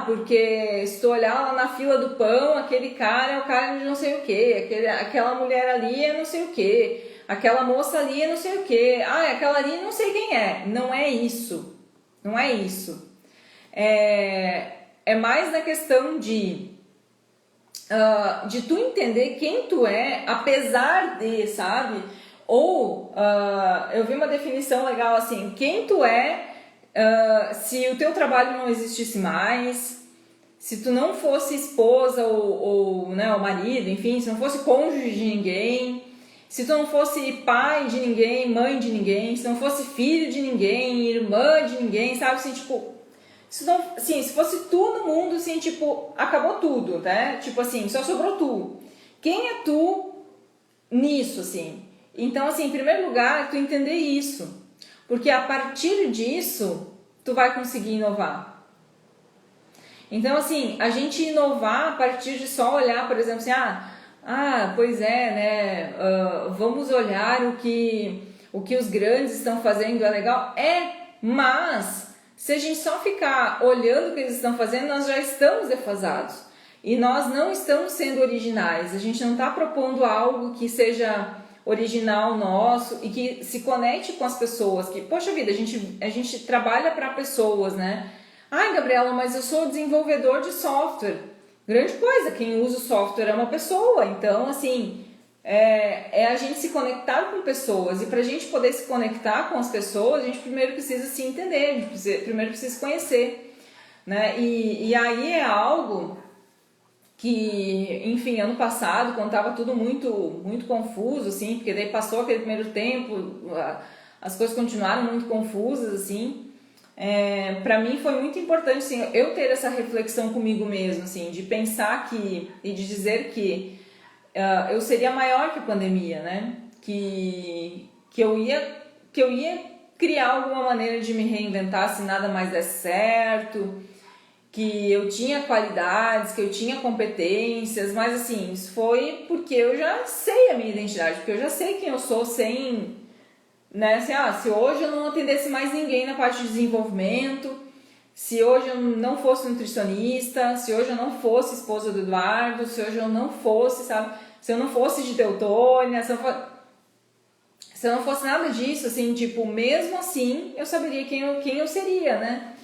[SPEAKER 1] porque se tu olhar lá na fila do pão, aquele cara é o cara de não sei o que, aquela mulher ali é não sei o que, aquela moça ali é não sei o que, aquela ali não sei quem é. Não é isso, não é isso. É mais na questão de tu entender quem tu é, apesar de, sabe? Ou, eu vi uma definição legal assim, quem tu é Se o teu trabalho não existisse mais, se tu não fosse esposa ou né, o marido, enfim, se não fosse cônjuge de ninguém, se tu não fosse pai de ninguém, mãe de ninguém, se não fosse filho de ninguém, irmã de ninguém, sabe, assim, tipo, se fosse tu no mundo, assim, tipo, acabou tudo, né, tipo assim, só sobrou tu. Quem é tu nisso, assim? Então, assim, em primeiro lugar, tu entender isso, porque a partir disso, tu vai conseguir inovar. Então, assim, a gente inovar a partir de só olhar, por exemplo, assim, pois é, né, vamos olhar o que os grandes estão fazendo, é legal? Mas se a gente só ficar olhando o que eles estão fazendo, nós já estamos defasados. E nós não estamos sendo originais, a gente não está propondo algo que seja original nosso e que se conecte com as pessoas, que, poxa vida, a gente trabalha para pessoas, né? Ai, Gabriela, mas eu sou desenvolvedor de software. Grande coisa, quem usa o software é uma pessoa, então, assim, é a gente se conectar com pessoas, e para a gente poder se conectar com as pessoas, a gente primeiro precisa se entender, a gente primeiro precisa se conhecer, né? E aí é algo que, enfim, ano passado, quando estava tudo muito, muito confuso, assim, porque daí passou aquele primeiro tempo, as coisas continuaram muito confusas, assim, para mim foi muito importante, assim, eu ter essa reflexão comigo mesmo, assim, de pensar e de dizer que eu seria maior que a pandemia, né? Que eu ia criar alguma maneira de me reinventar se nada mais desse certo, que eu tinha qualidades, que eu tinha competências, mas assim, isso foi porque eu já sei a minha identidade, porque eu já sei quem eu sou sem, né, assim, se hoje eu não atendesse mais ninguém na parte de desenvolvimento, se hoje eu não fosse nutricionista, se hoje eu não fosse esposa do Eduardo, se hoje eu não fosse, sabe, se eu não fosse de Teutônia, se eu não fosse nada disso, assim, tipo, mesmo assim, eu saberia quem eu seria, né?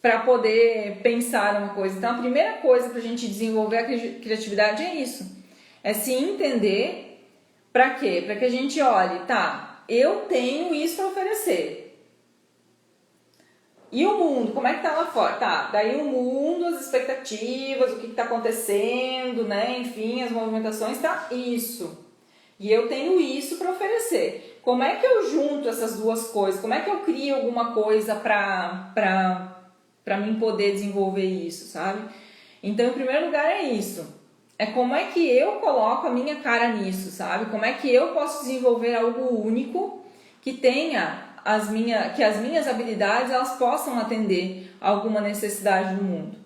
[SPEAKER 1] Para poder pensar uma coisa. Então, a primeira coisa para a gente desenvolver a criatividade é isso. É se entender. Para quê? Para que a gente olhe, tá, eu tenho isso para oferecer. E o mundo, como é que tá lá fora? Tá, daí o mundo, as expectativas, o que está acontecendo, né? Enfim, as movimentações, tá isso. E eu tenho isso para oferecer. Como é que eu junto essas duas coisas? Como é que eu crio alguma coisa para mim poder desenvolver isso, sabe? Então, em primeiro lugar é isso. É como é que eu coloco a minha cara nisso, sabe? Como é que eu posso desenvolver algo único que tenha que as minhas habilidades elas possam atender a alguma necessidade do mundo.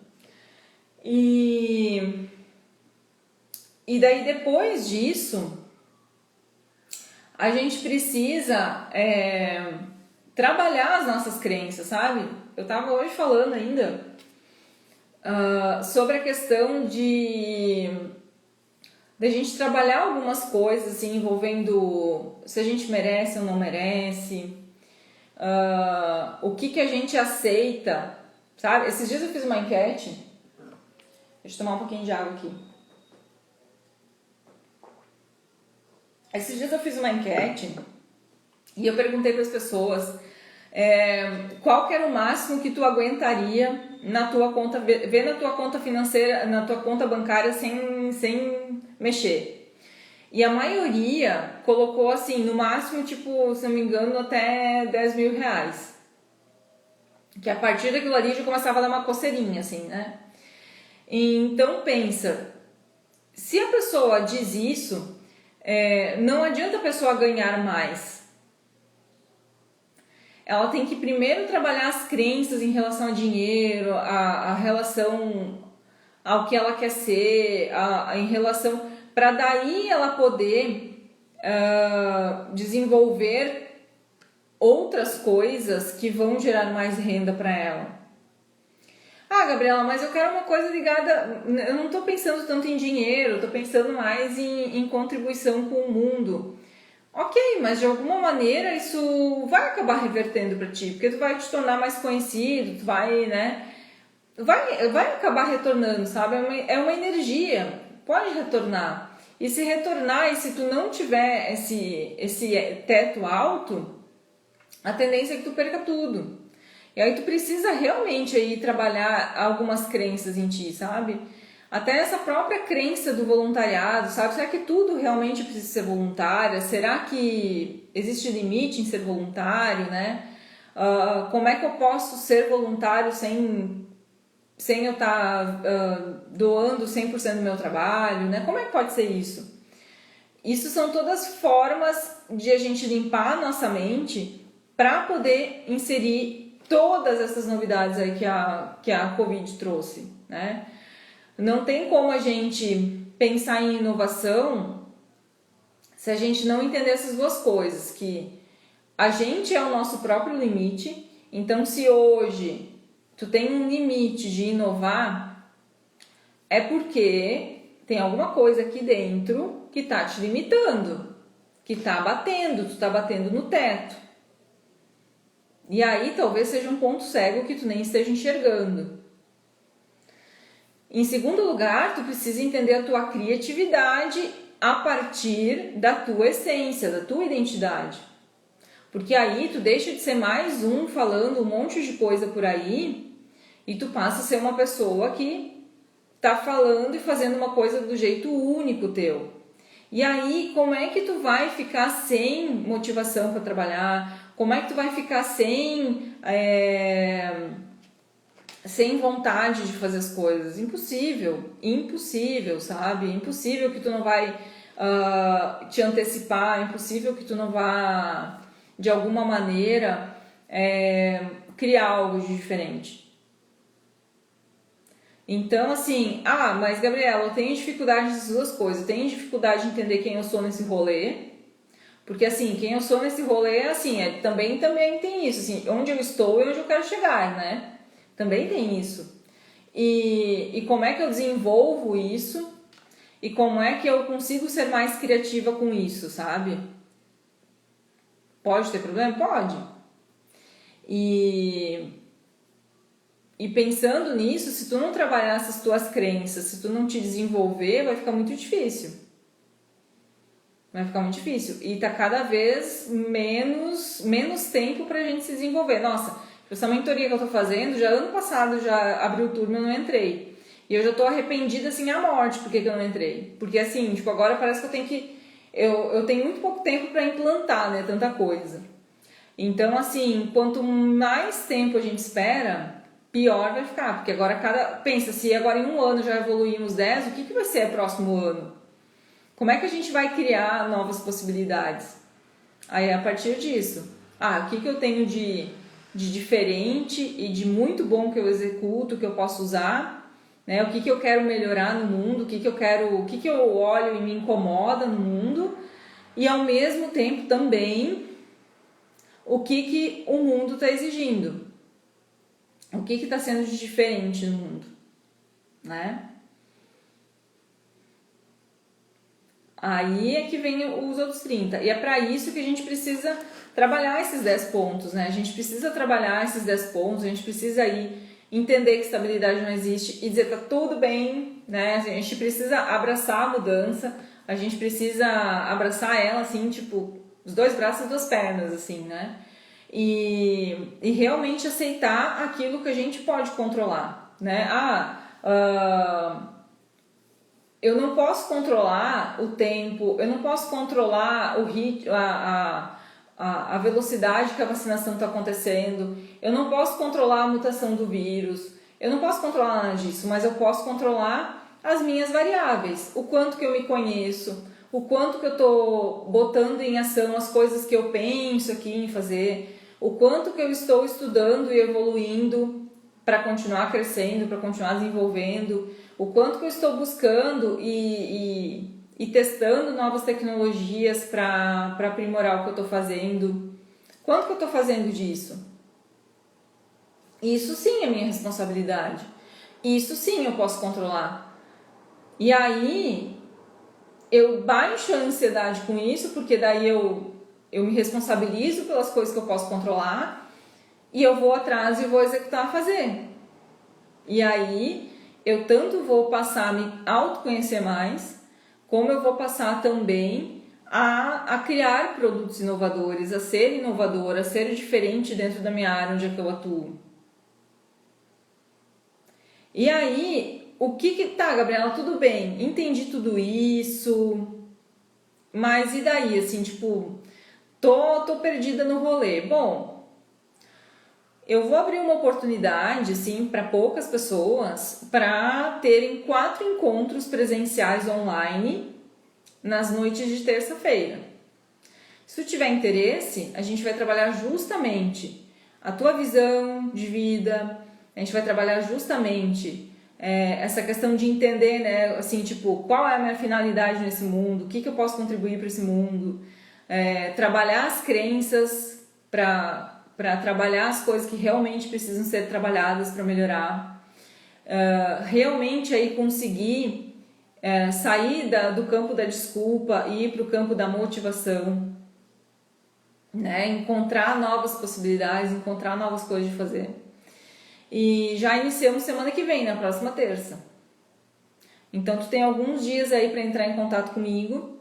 [SPEAKER 1] E daí depois disso, a gente precisa trabalhar as nossas crenças, sabe? Eu estava hoje falando ainda sobre a questão de a gente trabalhar algumas coisas assim, envolvendo se a gente merece ou não merece, o que a gente aceita, sabe? Esses dias eu fiz uma enquete, deixa eu tomar um pouquinho de água aqui. Esses dias eu fiz uma enquete e eu perguntei para as pessoas qual que era o máximo que tu aguentaria na tua conta, ver na tua conta financeira, na tua conta bancária sem mexer. E a maioria colocou assim, no máximo, tipo, se não me engano, até 10 mil reais. Que a partir daquilo ali já começava a dar uma coceirinha, assim, né? Então pensa, se a pessoa diz isso, não adianta a pessoa ganhar mais. Ela tem que primeiro trabalhar as crenças em relação a dinheiro, a relação ao que ela quer ser, em relação, para daí ela poder desenvolver outras coisas que vão gerar mais renda para ela. Gabriela, mas eu quero uma coisa ligada, eu não estou pensando tanto em dinheiro, eu estou pensando mais em contribuição com o mundo. Ok, mas de alguma maneira isso vai acabar revertendo para ti, porque tu vai te tornar mais conhecido, tu vai, né? Vai acabar retornando, sabe? É uma energia, pode retornar. E se retornar, e se tu não tiver esse teto alto, a tendência é que tu perca tudo. E aí tu precisa realmente aí trabalhar algumas crenças em ti, sabe? Até essa própria crença do voluntariado, sabe? Será que tudo realmente precisa ser voluntário? Será que existe limite em ser voluntário, né? Como é que eu posso ser voluntário sem eu estar doando 100% do meu trabalho, né? Como é que pode ser isso? Isso são todas formas de a gente limpar a nossa mente para poder inserir todas essas novidades aí que a Covid trouxe, né? Não tem como a gente pensar em inovação se a gente não entender essas duas coisas, que a gente é o nosso próprio limite. Então, se hoje tu tem um limite de inovar, é porque tem alguma coisa aqui dentro que tá te limitando, que tá batendo, tu tá batendo no teto. E aí talvez seja um ponto cego que tu nem esteja enxergando. Em segundo lugar, tu precisa entender a tua criatividade a partir da tua essência, da tua identidade. Porque aí tu deixa de ser mais um falando um monte de coisa por aí e tu passa a ser uma pessoa que tá falando e fazendo uma coisa do jeito único teu. E aí, como é que tu vai ficar sem motivação para trabalhar? Como é que tu vai ficar sem vontade de fazer as coisas? Impossível, sabe? Impossível que tu não vai te antecipar, impossível que tu não vá, de alguma maneira, criar algo de diferente. Então, assim, mas Gabriela, eu tenho dificuldade nessas duas coisas. Eu tenho dificuldade de entender quem eu sou nesse rolê. Porque, assim, quem eu sou nesse rolê, assim, também tem isso. Assim, onde eu estou e onde eu quero chegar, né? Também tem isso. E como é que eu desenvolvo isso? E como é que eu consigo ser mais criativa com isso, sabe? Pode ter problema? Pode. E pensando nisso, se tu não trabalhar essas tuas crenças, se tu não te desenvolver, vai ficar muito difícil. Vai ficar muito difícil. E tá cada vez menos tempo pra gente se desenvolver. Nossa, essa mentoria que eu tô fazendo, já ano passado já abriu o turno e eu não entrei. E eu já tô arrependida, assim, à morte porque que eu não entrei. Porque, assim, tipo, agora parece que eu tenho que... Eu tenho muito pouco tempo pra implantar, né, tanta coisa. Então, assim, quanto mais tempo a gente espera, pior vai ficar. Porque agora pensa, se agora em um ano já evoluímos 10, o que vai ser o próximo ano? Como é que a gente vai criar novas possibilidades? Aí, a partir disso, o que eu tenho de diferente e de muito bom que eu executo, que eu posso usar, né? O que eu quero melhorar no mundo, o que eu olho e me incomoda no mundo, e ao mesmo tempo também o que o mundo está exigindo, o que está sendo de diferente no mundo, né? Aí é que vem os outros 30. E é para isso que a gente precisa trabalhar esses 10 pontos, né? A gente precisa trabalhar esses 10 pontos, a gente precisa aí entender que estabilidade não existe e dizer tá tudo bem, né? A gente precisa abraçar a mudança, a gente precisa abraçar ela assim, tipo, os dois braços e duas pernas, assim, né? E realmente aceitar aquilo que a gente pode controlar, né? Eu não posso controlar o tempo, eu não posso controlar o ritmo, a velocidade que a vacinação está acontecendo, eu não posso controlar a mutação do vírus, eu não posso controlar nada disso, mas eu posso controlar as minhas variáveis, o quanto que eu me conheço, o quanto que eu estou botando em ação as coisas que eu penso aqui em fazer, o quanto que eu estou estudando e evoluindo para continuar crescendo, para continuar desenvolvendo, o quanto que eu estou buscando e testando novas tecnologias para aprimorar o que eu estou fazendo. Quanto que eu estou fazendo disso? Isso sim é minha responsabilidade. Isso sim eu posso controlar. E aí eu baixo a ansiedade com isso, porque daí eu me responsabilizo pelas coisas que eu posso controlar e eu vou atrás e vou executar, fazer. E aí eu tanto vou passar a me autoconhecer mais, como eu vou passar também a criar produtos inovadores, a ser inovadora, a ser diferente dentro da minha área onde é que eu atuo. E aí, tá, Gabriela, tudo bem, entendi tudo isso, mas e daí, assim, tipo, tô perdida no rolê. Bom, eu vou abrir uma oportunidade, assim, para poucas pessoas, para terem 4 encontros presenciais online nas noites de terça-feira. Se tu tiver interesse, a gente vai trabalhar justamente a tua visão de vida, a gente vai trabalhar justamente essa questão de entender, né, assim, tipo, qual é a minha finalidade nesse mundo, o que eu posso contribuir para esse mundo, trabalhar as crenças para trabalhar as coisas que realmente precisam ser trabalhadas para melhorar, realmente aí conseguir sair do campo da desculpa e ir para o campo da motivação, né? Encontrar novas possibilidades, encontrar novas coisas de fazer. E já iniciamos semana que vem, na próxima terça. Então tu tem alguns dias aí para entrar em contato comigo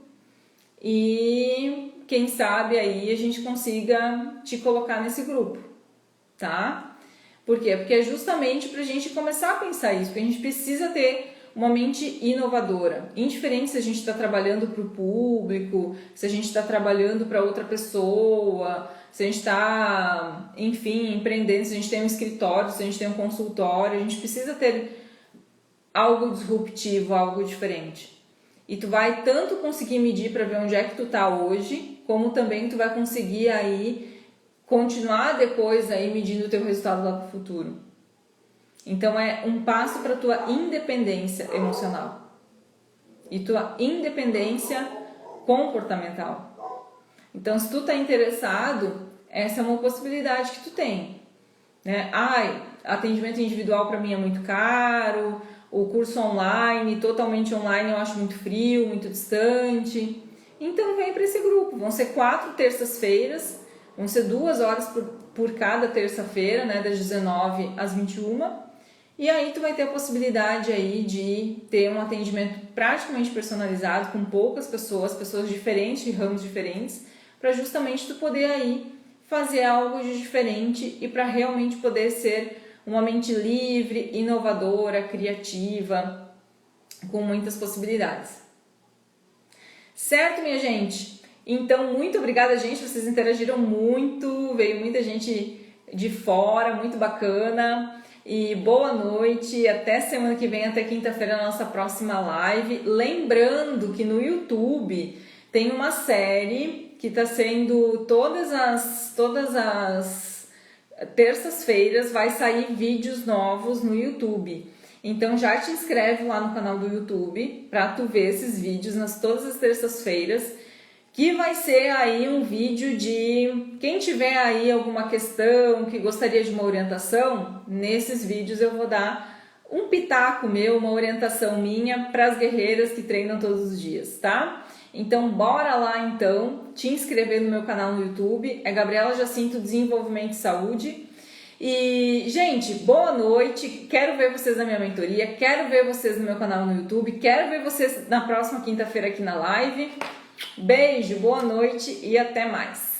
[SPEAKER 1] e quem sabe aí a gente consiga te colocar nesse grupo, tá? Por quê? Porque é justamente pra gente começar a pensar isso, porque a gente precisa ter uma mente inovadora. Indiferente se a gente está trabalhando para o público, se a gente está trabalhando para outra pessoa, se a gente está, enfim, empreendendo, se a gente tem um escritório, se a gente tem um consultório, a gente precisa ter algo disruptivo, algo diferente. E tu vai tanto conseguir medir para ver onde é que tu tá hoje, como também tu vai conseguir aí continuar depois aí medindo o teu resultado lá pro futuro. Então é um passo para tua independência emocional e tua independência comportamental. Então, se tu tá interessado, essa é uma possibilidade que tu tem, né? Atendimento individual para mim é muito caro, o curso online, totalmente online, eu acho muito frio, muito distante. Então vem para esse grupo. Vão ser 4 terças-feiras, vão ser 2 horas por cada terça-feira, né, das 19 às 21. E aí tu vai ter a possibilidade aí de ter um atendimento praticamente personalizado com poucas pessoas diferentes, de ramos diferentes, para justamente tu poder aí fazer algo de diferente e para realmente poder ser uma mente livre, inovadora, criativa, com muitas possibilidades. Certo, minha gente? Então, muito obrigada, gente, vocês interagiram muito, veio muita gente de fora, muito bacana. E boa noite, até semana que vem, até quinta-feira, na nossa próxima live. Lembrando que no YouTube tem uma série que está sendo todas as terças-feiras vai sair vídeos novos no YouTube. Então já te inscreve lá no canal do YouTube para tu ver esses vídeos todas as terças-feiras, que vai ser aí um vídeo de quem tiver aí alguma questão, que gostaria de uma orientação, nesses vídeos eu vou dar um pitaco meu, uma orientação minha para as guerreiras que treinam todos os dias, tá? Então bora lá então, te inscrever no meu canal no YouTube, é Gabriela Jacinto Desenvolvimento e Saúde. E, gente, boa noite, quero ver vocês na minha mentoria, quero ver vocês no meu canal no YouTube, quero ver vocês na próxima quinta-feira aqui na live. Beijo, boa noite e até mais.